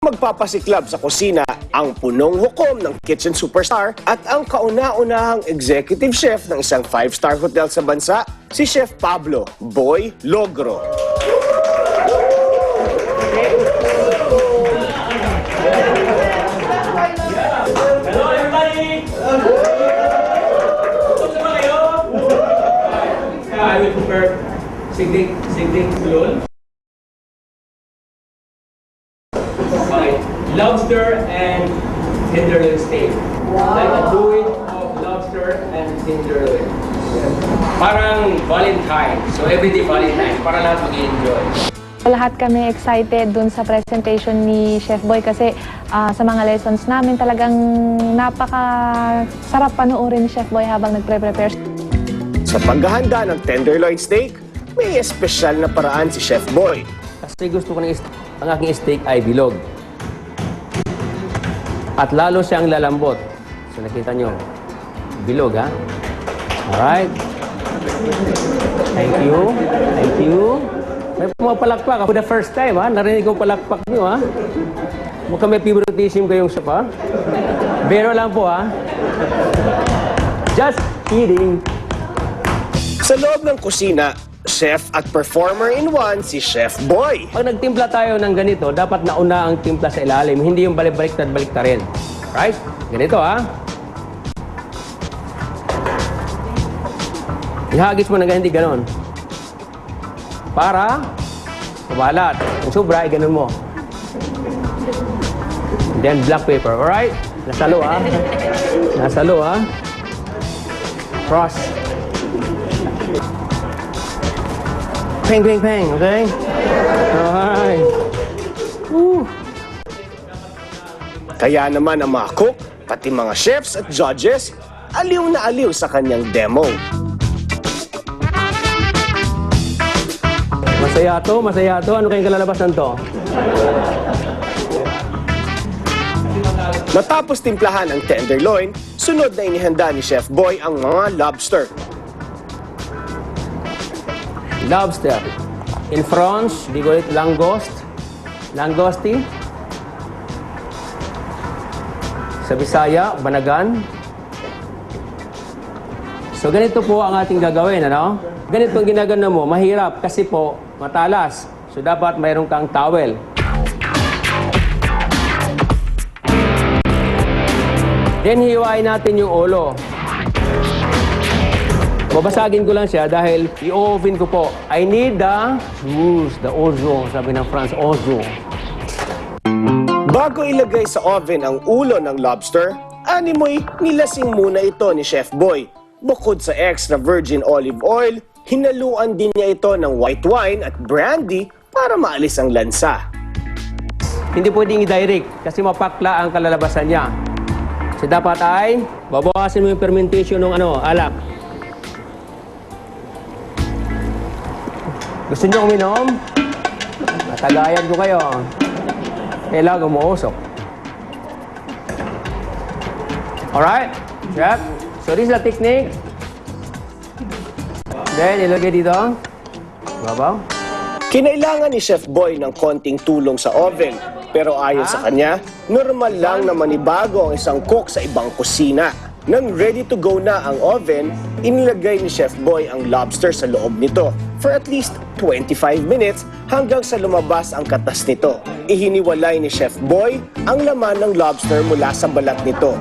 Magpapasiklab sa kusina ang punong hukom ng kitchen superstar at ang kauna-unahang executive chef ng isang 5-star hotel sa bansa, si Chef Pablo Boy Logro. Hello everybody! Kumusta ba kayo? I will prepare sigdig bulon. Okay. Lobster and tenderloin steak. Like a druid of lobster and tenderloin. Parang Valentine. So everyday Valentine. Para lahat mag-enjoy. Lahat kami excited dun sa presentation ni Chef Boy kasi sa mga lessons namin talagang napaka-sarap panoorin ni Chef Boy habang nagpre-prepare. Sa paghahanda ng tenderloin steak, may espesyal na paraan si Chef Boy. Kasi gusto ko ang aking steak ay bilog. At lalo siyang lalambot. So nakita nyo, bilog ha. Alright. Thank you. Thank you. May pumapalakpak. For the first time ha, narinig ko palakpak nyo ha. Mukhang may favoritism kayong chef ha. Bero lang po ha. Just kidding. Sa loob ng kusina, chef at performer in one si Chef Boy. Pag nagtimpla tayo ng ganito, dapat nauna ang timpla sa ilalim, hindi yung balik-baliktad rin. Right? Ganito ha. Ihagis mo na ganyan, hindi ganon. Para kumalat. Kung sobra, ganon mo. Then black pepper, alright? Nasalo ha. Nasalo ha. Cross. Peng, peng, peng, okay? Alright. Kaya naman ang mga cook, pati mga chefs at judges, aliw na aliw sa kanyang demo. Masaya to, masaya to. Ano kayong kalalabasan to? Matapos timplahan ang tenderloin, sunod na inihanda ni Chef Boy ang mga lobster. Lobster. In French, they call it langoste. Langosti. Sa Bisaya, banagan. So ganito po ang ating gagawin, ano? Ganito ang ginagano mo, mahirap kasi po matalas. So dapat mayroon kang towel. Then hiwain natin yung ulo. Babasagin ko lang siya dahil i-oven ko po. I need the ozo, sabi ng France, ozo. Bago ilagay sa oven ang ulo ng lobster, animoy nilasing muna ito ni Chef Boy. Bukod sa extra virgin olive oil, hinaluan din niya ito ng white wine at brandy para maalis ang lansa. Hindi pwedeng i-direct kasi mapakla ang kalalabasan niya. So dapat ay babawasin mo yung fermentation ng alak. Gusto niyo uminom? Matagayan ko kayo. Kailangan umuusok. Alright? Chef? So this is the technique. Then, ilagay dito. Babaw. Kinailangan ni Chef Boy ng konting tulong sa oven. Pero ayon sa kanya, normal lang na manibago ang isang cook sa ibang kusina. Nang ready to go na ang oven, inilagay ni Chef Boy ang lobster sa loob nito for at least 25 minutes hanggang sa lumabas ang katas nito. Ihiniwalay ni Chef Boy ang laman ng lobster mula sa balat nito.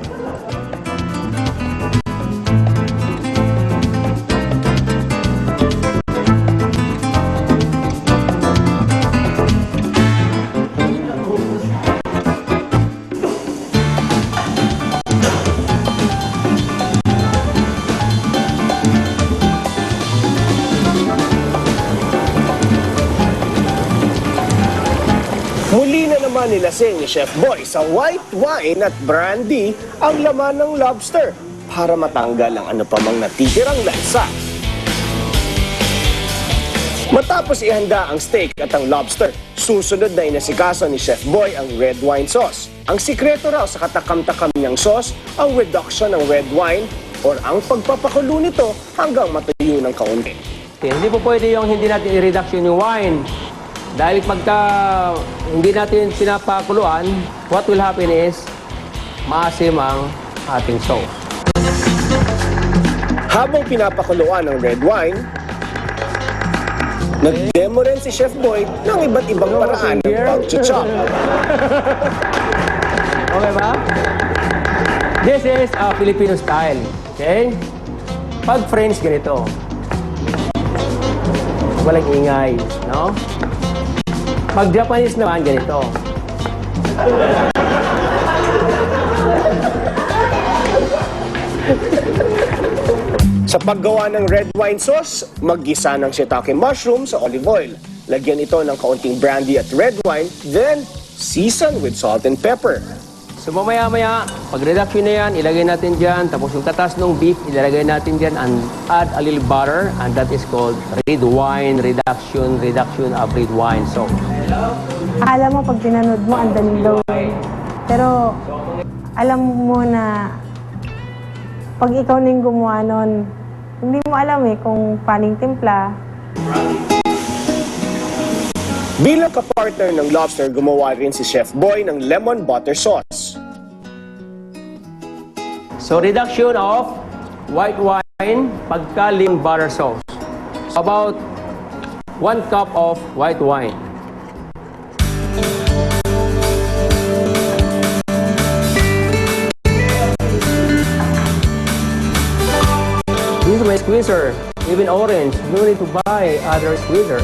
Muli na naman nilasing ni Chef Boy sa white wine at brandy ang laman ng lobster para matanggal ang ano pa mang natitirang lansa. Matapos ihanda ang steak at ang lobster, susunod na inasikaso ni Chef Boy ang red wine sauce. Ang sikreto raw sa katakam-takam niyang sauce ang reduction ng red wine or ang pagpapakulo nito hanggang matuyo ng kaunti. Hindi po pwede yung hindi natin i-reduction yung wine. Dahil pagka hindi natin pinapakuluan, what will happen is maasim ang ating sauce. Habang pinapakuluan ng red wine, nag-demo rin si Chef Boy ng iba't ibang paraan ng pag-chop. Okay ba? This is Filipino style. Okay? Pag French, ganito. Walang ingay, no? Pag Japanese naman, ganito. Sa paggawa ng red wine sauce, maggisa ng shiitake mushroom sa olive oil. Lagyan ito ng kaunting brandy at red wine, then season with salt and pepper. So mamaya-maya, pag reduction na yan, ilagay natin dyan. Tapos yung katas ng beef, ilalagay natin dyan and add a little butter. And that is called red wine reduction of red wine sauce. Alam mo, pag pinanood mo, ang daling gawin. Pero, alam mo na, pag ikaw na yung gumawa nun, hindi mo alam kung paning timpla. Bilang kapartner ng lobster, gumawa rin si Chef Boy ng lemon butter sauce. So reduction of white wine pagka lemon butter sauce. About 1 cup of white wine. This is my squeezer, even orange. No need to buy other squeezer.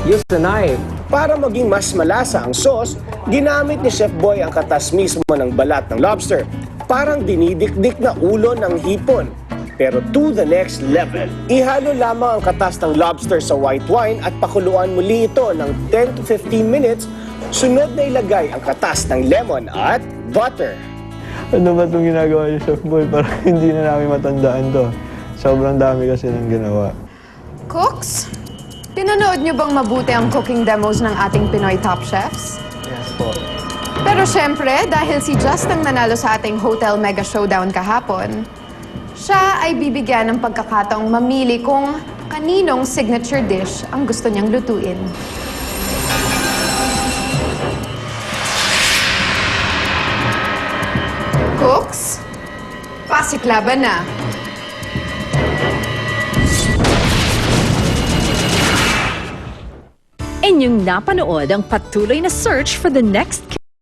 Use the knife. Para maging mas malasa ang sauce, ginamit ni Chef Boy ang katas mismo ng balat ng lobster. Parang dinidikdik na ulo ng hipon. Pero to the next level, ihalo lamang ang katas ng lobster sa white wine at pakuluan muli ito ng 10 to 15 minutes. Sunod na ilagay ang katas ng lemon at butter. Ano ba itong ginagawa ni Chef Boy? Parang hindi na namin matandaan to. Sobrang dami kasi ng ginawa. Cooks, pinanood niyo bang mabuti ang cooking demos ng ating Pinoy Top Chefs? Yes po. Pero syempre, dahil si Just ang nanalo sa ating Hotel Mega Showdown kahapon, siya ay bibigyan ng pagkakataong mamili kung kaninong signature dish ang gusto niyang lutuin. Cooks, pasiklaban na. Inyong napanood ang patuloy na search for the next